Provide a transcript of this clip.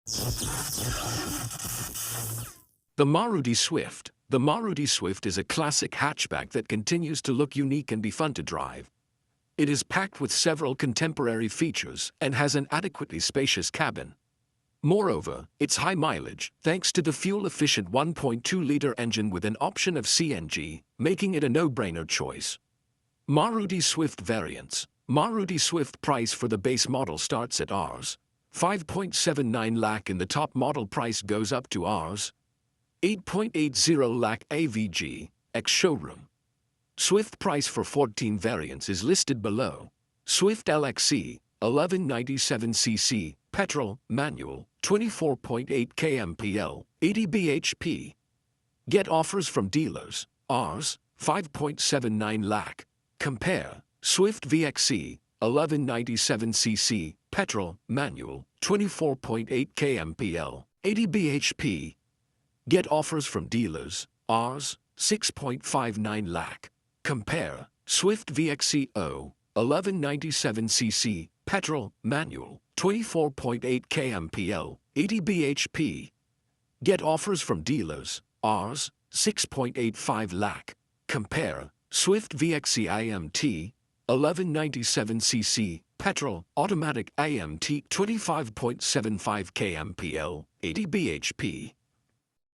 The Maruti Swift. The Maruti Swift is a classic hatchback that continues to look unique and be fun to drive. It is packed with several contemporary features and has an adequately spacious cabin. Moreover, it's high mileage, thanks to the fuel-efficient 1.2-liter engine with an option of CNG, making it a no-brainer choice. Maruti Swift variants. Maruti Swift price for the base model starts at Rs. 5.79 lakh and the top model price goes up to Rs. 8.80 lakh AVG, ex-showroom. Swift price for 14 variants is listed below. Swift LXE, 1197cc, petrol, manual, 24.8 kmpl, 80 bhp. Get offers from dealers, Rs. 5.79 lakh. Compare, Swift VXE, 1197cc, petrol, manual, 24.8 kmpl, 80 bhp. Get offers from dealers, Rs. 6.59 lakh. Compare, Swift VXE-O, 1197cc, petrol, manual, 24.8 kmpl, 80 bhp. Get offers from dealers, Rs. 6.85 lakh. Compare, Swift VXE IMT, 1197cc, petrol, automatic IMT 25.75 kmpl, 80 bhp.